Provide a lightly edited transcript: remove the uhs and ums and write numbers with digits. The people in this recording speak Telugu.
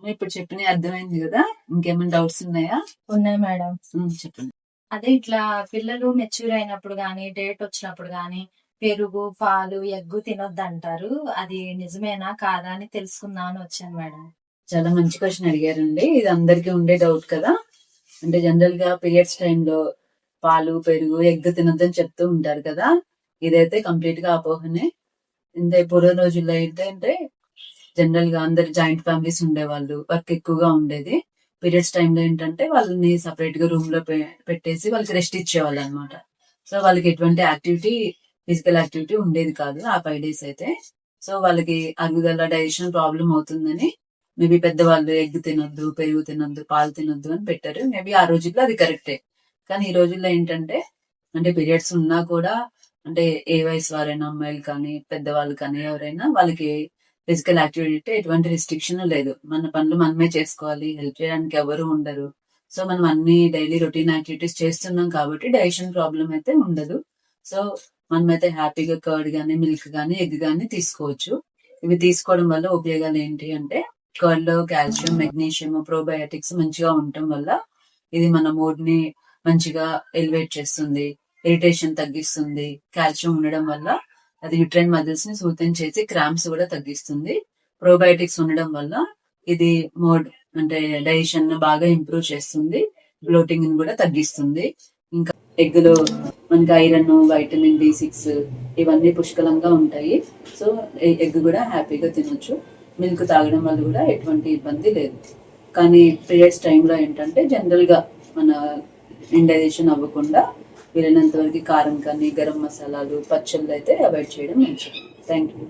ఇప్పుడు చెప్పిన అర్థమైంది కదా, ఇంకేమైనా డౌట్స్ ఉన్నాయా? ఉన్నాయి మేడం. చెప్పండి. అదే ఇట్లా పిల్లలు మెచ్యూర్ అయినప్పుడు గానీ, డేట్ వచ్చినప్పుడు గానీ, పెరుగు, పాలు, ఎగ్గు తినొద్దంటారు. అది నిజమేనా కాదా అని తెలుసుకుందామని వచ్చాను మేడం. చాలా మంచి క్వశ్చన్ అడిగారండి. ఇది అందరికీ ఉండే డౌట్ కదా. అంటే జనరల్ గా పీరియడ్స్ టైంలో పాలు, పెరుగు, ఎగ్ తినొద్దని చెప్తూ ఉంటారు కదా. ఇదైతే కంప్లీట్ గా అపోహనే. ఇంత పూర్వ రోజుల్లో ఏంటంటే జనరల్ గా అందరు జాయింట్ ఫ్యామిలీస్ ఉండేవాళ్ళు, వర్క్ ఎక్కువగా ఉండేది. పీరియడ్స్ టైంలో ఏంటంటే వాళ్ళని సపరేట్ గా రూమ్ లో పెట్టేసి వాళ్ళకి రెస్ట్ ఇచ్చేవాళ్ళు అనమాట. సో వాళ్ళకి ఎటువంటి యాక్టివిటీ, ఫిజికల్ యాక్టివిటీ ఉండేది కాదు ఆ 5 days అయితే. సో వాళ్ళకి అరుగుదల, డైజెషన్ ప్రాబ్లం అవుతుందని మేబీ పెద్దవాళ్ళు ఎగ్ తినొద్దు, పెరుగు తినొద్దు, పాలు తినొద్దు అని పెట్టారు. మేబీ ఆ రోజుల్లో అది కరెక్టే. కానీ ఈ రోజుల్లో ఏంటంటే అంటే పీరియడ్స్ ఉన్నా కూడా అంటే ఏ వయసు వారైనా, అమ్మాయిలు కానీ పెద్దవాళ్ళు కానీ ఎవరైనా, వాళ్ళకి ఫిజికల్ యాక్టివిటీ ఎటువంటి రిస్ట్రిక్షన్ లేదు. మన పనులు మనమే చేసుకోవాలి, హెల్ప్ చేయడానికి ఎవరు ఉండరు. సో మనం అన్ని డైలీ రొటీన్ యాక్టివిటీస్ చేస్తున్నాం కాబట్టి డైజెషన్ ప్రాబ్లం అయితే ఉండదు. సో మనమైతే హ్యాపీగా కర్డ్ గానీ, మిల్క్ గానీ, ఎగ్ గానీ తీసుకోవచ్చు. ఇవి తీసుకోవడం వల్ల ఉపయోగాలు ఏంటి అంటే, కర్డ్ లో కాల్షియం, మెగ్నీషియం, ప్రోబయోటిక్స్ మంచిగా ఉండటం వల్ల ఇది మన మూడ్ ని మంచిగా ఎలివేట్ చేస్తుంది, ఇరిటేషన్ తగ్గిస్తుంది. కాల్షియం ఉండడం వల్ల అది యూట్రైన్ మజిల్స్ ని సూతం చేసి క్రాంప్స్ కూడా తగ్గిస్తుంది. ప్రోబయోటిక్స్ ఉండడం వల్ల ఇది మోడ్ అంటే డైజెషన్ బాగా ఇంప్రూవ్ చేస్తుంది, బ్లోటింగ్ ని కూడా తగ్గిస్తుంది. ఇంకా ఎగ్ లో మనకి ఐరన్, వైటమిన్ B6 ఇవన్నీ పుష్కలంగా ఉంటాయి. సో ఎగ్ కూడా హ్యాపీగా తినొచ్చు. మిల్క్ తాగడం వల్ల కూడా ఎటువంటి ఇబ్బంది లేదు. కానీ పీరియడ్స్ టైంలో ఏంటంటే జనరల్ గా మన ఇండైజెషన్ అవ్వకుండా వీలైనంత వరకు కారం కానీ, గరం మసాలాలు, పచ్చళ్ళు అయితే అవాయిడ్ చేయడం మంచిది. Thank you.